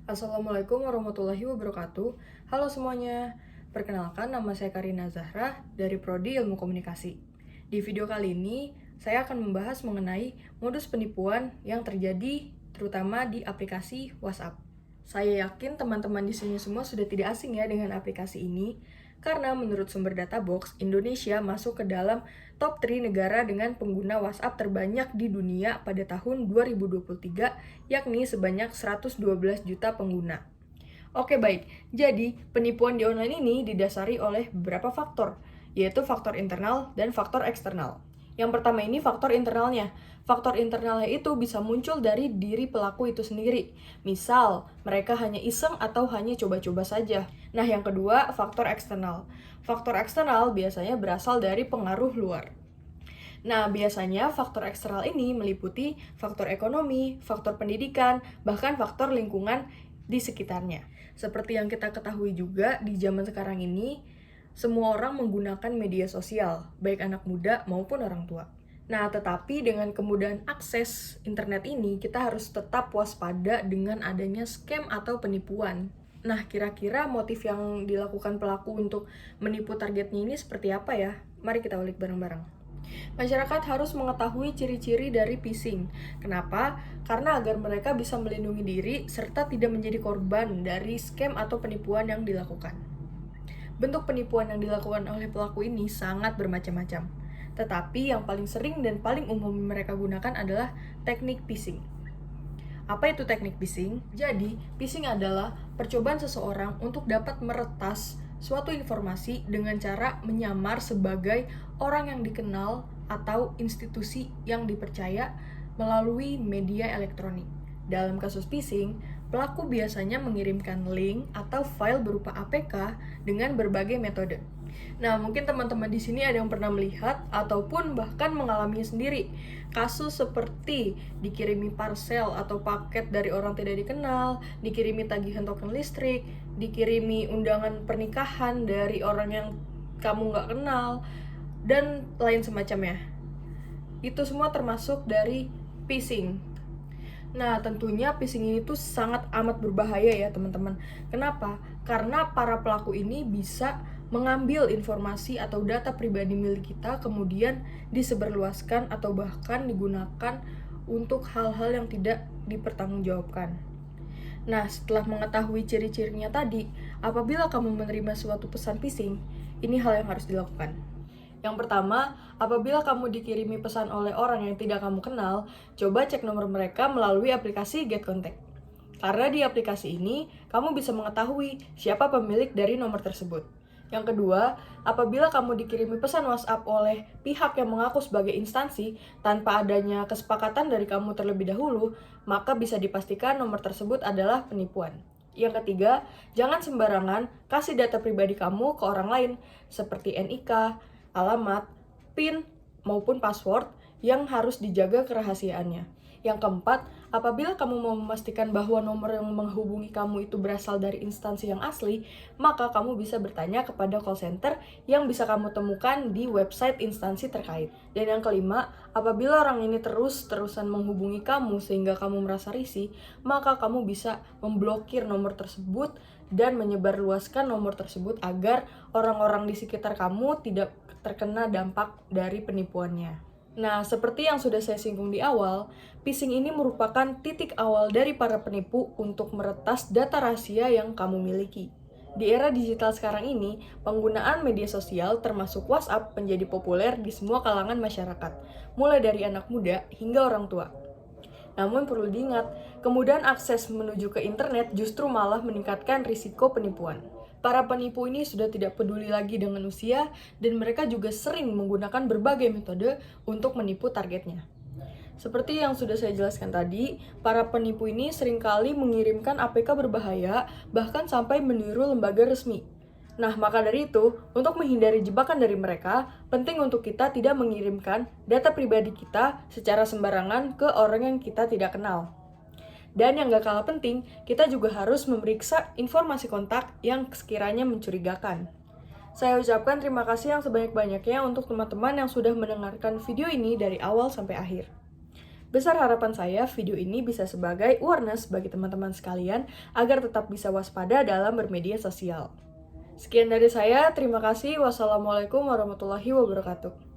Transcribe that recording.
Assalamualaikum warahmatullahi wabarakatuh. Halo semuanya, perkenalkan nama saya Karina Zahra dari Prodi Ilmu Komunikasi. Di video kali ini, saya akan membahas mengenai modus penipuan yang terjadi terutama di aplikasi WhatsApp. Saya yakin teman-teman di sini semua sudah tidak asing ya dengan aplikasi ini, karena menurut sumber data Box, Indonesia masuk ke dalam top 3 negara dengan pengguna WhatsApp terbanyak di dunia pada tahun 2023, yakni sebanyak 112 juta pengguna. Oke baik, jadi penipuan di online ini didasari oleh beberapa faktor, yaitu faktor internal dan faktor eksternal. Yang pertama ini faktor internalnya. Faktor internalnya itu bisa muncul dari diri pelaku itu sendiri. Misal, mereka hanya iseng atau hanya coba-coba saja. Nah, yang kedua, faktor eksternal. Faktor eksternal biasanya berasal dari pengaruh luar. Nah, biasanya faktor eksternal ini meliputi faktor ekonomi, faktor pendidikan, bahkan faktor lingkungan di sekitarnya. Seperti yang kita ketahui juga, di zaman sekarang ini, semua orang menggunakan media sosial, baik anak muda maupun orang tua. Nah, tetapi dengan kemudahan akses internet ini, kita harus tetap waspada dengan adanya scam atau penipuan. Nah, kira-kira motif yang dilakukan pelaku untuk menipu targetnya ini seperti apa ya? Mari kita ulik bareng-bareng. Masyarakat harus mengetahui ciri-ciri dari phishing. Kenapa? Karena agar mereka bisa melindungi diri serta tidak menjadi korban dari scam atau penipuan yang dilakukan. Bentuk penipuan yang dilakukan oleh pelaku ini sangat bermacam-macam. Tetapi yang paling sering dan paling umum mereka gunakan adalah teknik phishing. Apa itu teknik phishing? Jadi, phishing adalah percobaan seseorang untuk dapat meretas suatu informasi dengan cara menyamar sebagai orang yang dikenal atau institusi yang dipercaya melalui media elektronik. Dalam kasus phishing, pelaku biasanya mengirimkan link atau file berupa APK dengan berbagai metode. Nah, mungkin teman-teman di sini ada yang pernah melihat ataupun bahkan mengalaminya sendiri. Kasus seperti dikirimi parcel atau paket dari orang tidak dikenal, dikirimi tagihan token listrik, dikirimi undangan pernikahan dari orang yang kamu nggak kenal, dan lain semacamnya. Itu semua termasuk dari phishing. Nah, tentunya phishing ini tuh sangat amat berbahaya ya teman-teman. Kenapa? Karena para pelaku ini bisa mengambil informasi atau data pribadi milik kita, kemudian disebarluaskan atau bahkan digunakan untuk hal-hal yang tidak dipertanggungjawabkan. Nah, setelah mengetahui ciri-cirinya tadi, apabila kamu menerima suatu pesan phishing, ini hal yang harus dilakukan. Yang pertama, apabila kamu dikirimi pesan oleh orang yang tidak kamu kenal, coba cek nomor mereka melalui aplikasi Get Contact. Karena di aplikasi ini, kamu bisa mengetahui siapa pemilik dari nomor tersebut. Yang kedua, apabila kamu dikirimi pesan WhatsApp oleh pihak yang mengaku sebagai instansi tanpa adanya kesepakatan dari kamu terlebih dahulu, maka bisa dipastikan nomor tersebut adalah penipuan. Yang ketiga, jangan sembarangan kasih data pribadi kamu ke orang lain, seperti NIK, alamat, PIN, maupun password yang harus dijaga kerahasiaannya. Yang keempat, apabila kamu mau memastikan bahwa nomor yang menghubungi kamu itu berasal dari instansi yang asli, maka kamu bisa bertanya kepada call center yang bisa kamu temukan di website instansi terkait. Dan yang kelima, apabila orang ini terus-terusan menghubungi kamu sehingga kamu merasa risih, maka kamu bisa memblokir nomor tersebut dan menyebarluaskan nomor tersebut agar orang-orang di sekitar kamu tidak terkena dampak dari penipuannya. Nah, seperti yang sudah saya singgung di awal, phishing ini merupakan titik awal dari para penipu untuk meretas data rahasia yang kamu miliki. Di era digital sekarang ini, penggunaan media sosial termasuk WhatsApp menjadi populer di semua kalangan masyarakat, mulai dari anak muda hingga orang tua. Namun perlu diingat, kemudahan akses menuju ke internet justru malah meningkatkan risiko penipuan. Para penipu ini sudah tidak peduli lagi dengan usia, dan mereka juga sering menggunakan berbagai metode untuk menipu targetnya. Seperti yang sudah saya jelaskan tadi, para penipu ini seringkali mengirimkan APK berbahaya, bahkan sampai meniru lembaga resmi. Nah, maka dari itu, untuk menghindari jebakan dari mereka, penting untuk kita tidak mengirimkan data pribadi kita secara sembarangan ke orang yang kita tidak kenal. Dan yang gak kalah penting, kita juga harus memeriksa informasi kontak yang sekiranya mencurigakan. Saya ucapkan terima kasih yang sebanyak-banyaknya untuk teman-teman yang sudah mendengarkan video ini dari awal sampai akhir. Besar harapan saya video ini bisa sebagai awareness bagi teman-teman sekalian agar tetap bisa waspada dalam bermedia sosial. Sekian dari saya, terima kasih. Wassalamualaikum warahmatullahi wabarakatuh.